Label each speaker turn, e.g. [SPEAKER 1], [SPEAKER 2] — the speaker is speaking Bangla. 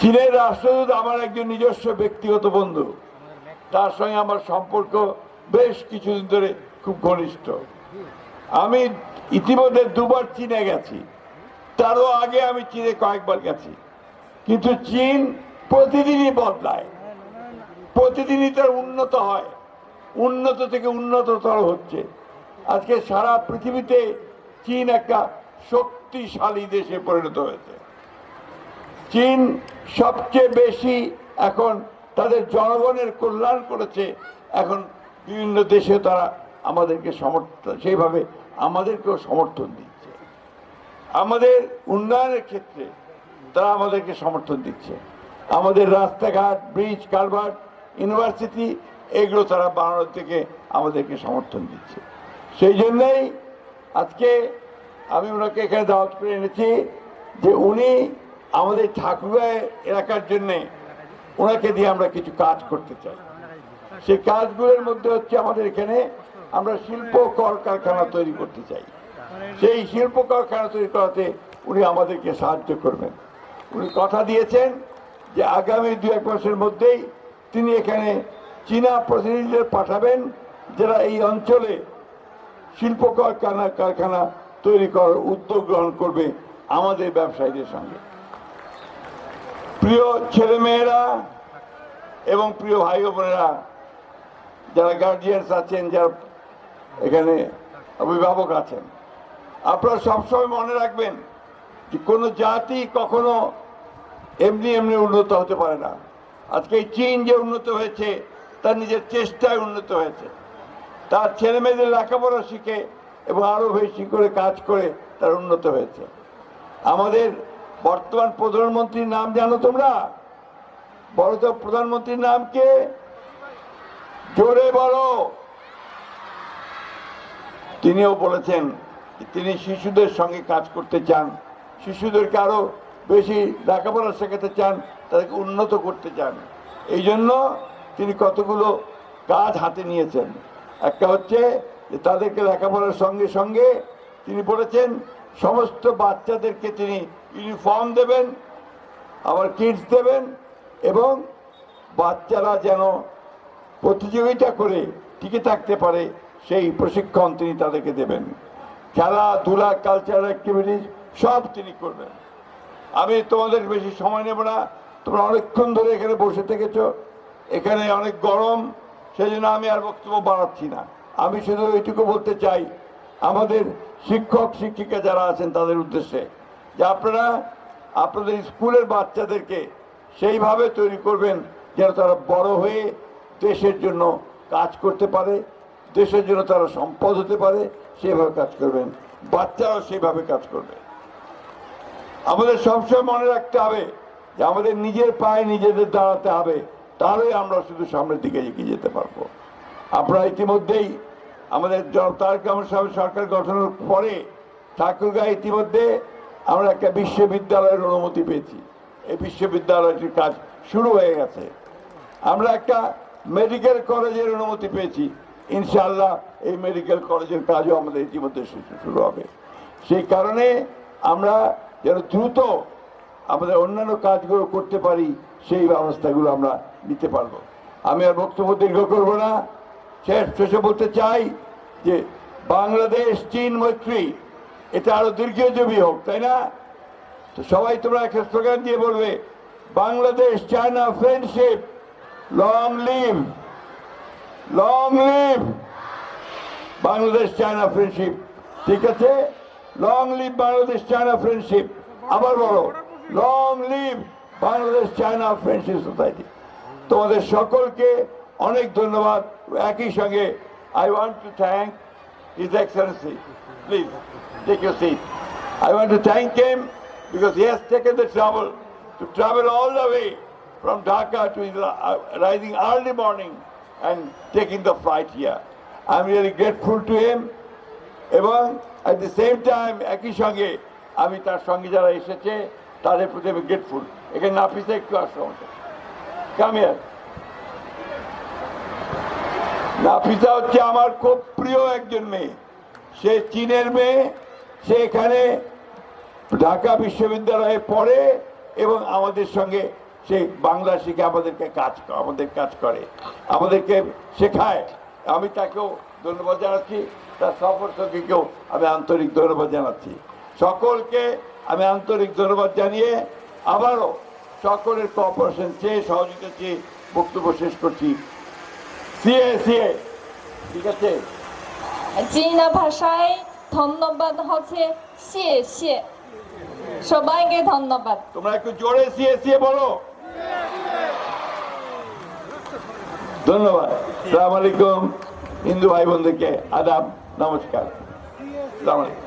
[SPEAKER 1] চীনের রাষ্ট্রদূত আমার একজন নিজস্ব ব্যক্তিগত বন্ধু, তার সঙ্গে আমার সম্পর্ক বেশ কিছুদিন ধরে খুব ঘনিষ্ঠ। আমি ইতিমধ্যে দুবার চীনে গেছি, তারও আগে আমি চীনে কয়েকবার গেছি। কিন্তু চীন প্রতিদিনই বদলায়, প্রতিদিনই তার উন্নত হয়, উন্নত থেকে উন্নততর হচ্ছে। আজকে সারা পৃথিবীতে চীন একটা শক্তিশালী দেশে পরিণত হয়েছে। চীন সবচেয়ে বেশি এখন তাদের জনগণের কল্যাণ করেছে। এখন বিভিন্ন দেশে তারা আমাদেরকে সমর্থন, সেইভাবে আমাদেরকেও সমর্থন দিচ্ছে। আমাদের উন্নয়নের ক্ষেত্রে তারা আমাদেরকে সমর্থন দিচ্ছে। আমাদের রাস্তাঘাট, ব্রিজ, কালভার্ট, ইউনিভার্সিটি এগুলো তারা বানানোর থেকে আমাদেরকে সমর্থন দিচ্ছে। সেই জন্যই আজকে আমি ওনাকে এখানে দাওয়াত করে এনেছি যে উনি আমাদের ঠাকুরগাঁও এলাকার জন্যে ওনাকে দিয়ে আমরা কিছু কাজ করতে চাই। সেই কাজগুলোর মধ্যে হচ্ছে আমাদের এখানে আমরা শিল্প কলকারখানা তৈরি করতে চাই। সেই শিল্প কলকারখানা তৈরি করাতে উনি আমাদেরকে সাহায্য করবেন। উনি কথা দিয়েছেন যে আগামী 2-1 মাসের মধ্যেই তিনি এখানে চীনা প্রতিনিধিদের পাঠাবেন, যারা এই অঞ্চলে শিল্প কারখানা তৈরি করার উদ্যোগ গ্রহণ করবে আমাদের ব্যবসায়ীদের সঙ্গে। প্রিয় ছেলেমেয়েরা এবং প্রিয় ভাই বোনেরা, যারা গার্জিয়ানস আছেন, যারা এখানে অভিভাবক আছেন, আপনারা সবসময় মনে রাখবেন যে কোনো জাতি কখনো এমনি এমনি উন্নত হতে পারে না। আজকে এই চীন যে উন্নত হয়েছে তার নিজের চেষ্টায় উন্নত হয়েছে। তার ছেলে মেয়েদের লেখাপড়া শিখে এবং আরো বেশি করে কাজ করে তার উন্নত হয়েছে। আমাদের বর্তমান প্রধানমন্ত্রীর নাম জানো তোমরা? বলো তো, প্রধানমন্ত্রীর নাম কে? জোরে বলো। তিনিও বলেছেন তিনি শিশুদের সঙ্গে কাজ করতে চান, শিশুদেরকে আরো বেশি লেখাপড়া শেখাতে চান, তাদেরকে উন্নত করতে চান। এই জন্য তিনি কতগুলো কাজ হাতে নিয়েছেন। একটা হচ্ছে যে তাদেরকে লেখাপড়ার সঙ্গে সঙ্গে তিনি বলেছেন সমস্ত বাচ্চাদেরকে তিনি ইউনিফর্ম দেবেন, আবার কিটস দেবেন, এবং বাচ্চারা যেন প্রতিযোগিতা করে টিকে থাকতে পারে সেই প্রশিক্ষণ তিনি তাদেরকে দেবেন। খেলাধুলা, কালচারাল অ্যাক্টিভিটিস সব তিনি করবেন। আমি তোমাদের বেশি সময় নেব না, তোমরা অনেকক্ষণ ধরে এখানে বসে থেকেছ, এখানে অনেক গরম, সেই জন্য আমি আর বক্তব্য বাড়াচ্ছি না। আমি শুধু এইটুকু বলতে চাই আমাদের শিক্ষক শিক্ষিকা যারা আছেন তাদের উদ্দেশ্যে যে আপনারা আপনাদের স্কুলের বাচ্চাদেরকে সেইভাবে তৈরি করবেন যেন তারা বড় হয়ে দেশের জন্য কাজ করতে পারে, দেশের জন্য তারা সম্পদ হতে পারে, সেভাবে কাজ করবেন, বাচ্চারাও সেইভাবে কাজ করবে। আমাদের সবসময় মনে রাখতে হবে যে আমাদের নিজের পায়ে নিজেদের দাঁড়াতে হবে, তাহলেই আমরা শুধু সামনের দিকে এগিয়ে যেতে পারবো। আপনারা ইতিমধ্যেই আমাদের তারেক রহমান সাহেবের সরকার গঠনের পরে ঠাকুরগাঁও ইতিমধ্যে আমরা একটা বিশ্ববিদ্যালয়ের অনুমতি পেয়েছি। এই বিশ্ববিদ্যালয়টির কাজ শুরু হয়ে গেছে। আমরা একটা মেডিকেল কলেজের অনুমতি পেয়েছি। ইনশাআল্লাহ এই মেডিকেল কলেজের কাজও আমাদের ইতিমধ্যে শুরু হবে। সেই কারণে আমরা যেন দ্রুত আমাদের অন্যান্য কাজগুলো করতে পারি, সেই ব্যবস্থাগুলো আমরা নিতে পারবো। আমি আর বক্তব্য দীর্ঘ করব না, শেষে বলতে চাই যে বাংলাদেশ চীন মৈত্রী এটা আরো দীর্ঘজীবী হোক, তাই না? তো সবাই তোমরা একটা স্লোগান দিয়ে বলবে, Bangladesh China friendship long live, long live Bangladesh China friendship. ঠিক আছে, long live Bangladesh China friendship. আবার বলো, long live Bangladesh China friendship society. তোমাদের সকলকে অনেক ধন্যবাদ। একই সঙ্গে I want to thank His Excellency. Please take your seat. I want to thank him because he has taken the trouble to travel all the way from Dhaka to rising early morning and taking the flight here. I'm really grateful to him. এবং at the same time একই সঙ্গে আমি তার সঙ্গে যারা এসেছে তাদের প্রতি আমি গ্রেটফুল। এখানে নাফিসা একটু আসো, কাম হিয়ার। নাফিসা হচ্ছে আমার খুব প্রিয় একজন মেয়ে। সে চীনের মেয়ে, সে এখানে ঢাকা বিশ্ববিদ্যালয়ে পড়ে এবং আমাদের সঙ্গে সে বাংলা শিখে আমাদের কাজ করে, আমাদেরকে শেখায়। আমি তাকেও ধন্যবাদ জানাচ্ছি, তার সফর সঙ্গীকেও আমি আন্তরিক ধন্যবাদ জানাচ্ছি। সকলকে আমি আন্তরিক ধন্যবাদ জানিয়ে আবারও সকলের কোঅপারেশন চেয়ে, সহযোগিতা চেয়ে বক্তব্য শেষ করছি। সিএ ঠিক আছে।
[SPEAKER 2] চীনা ভাষায় ধন্যবাদ হচ্ছে সিএ। সবাইকে ধন্যবাদ।
[SPEAKER 1] তোমরা একটু জোরে সিএ বলো। ধন্যবাদ। আসসালামু আলাইকুম। হিন্দু ভাই বোনদেরকে আদাব, নমস্কার। আসসালামু আলাইকুম।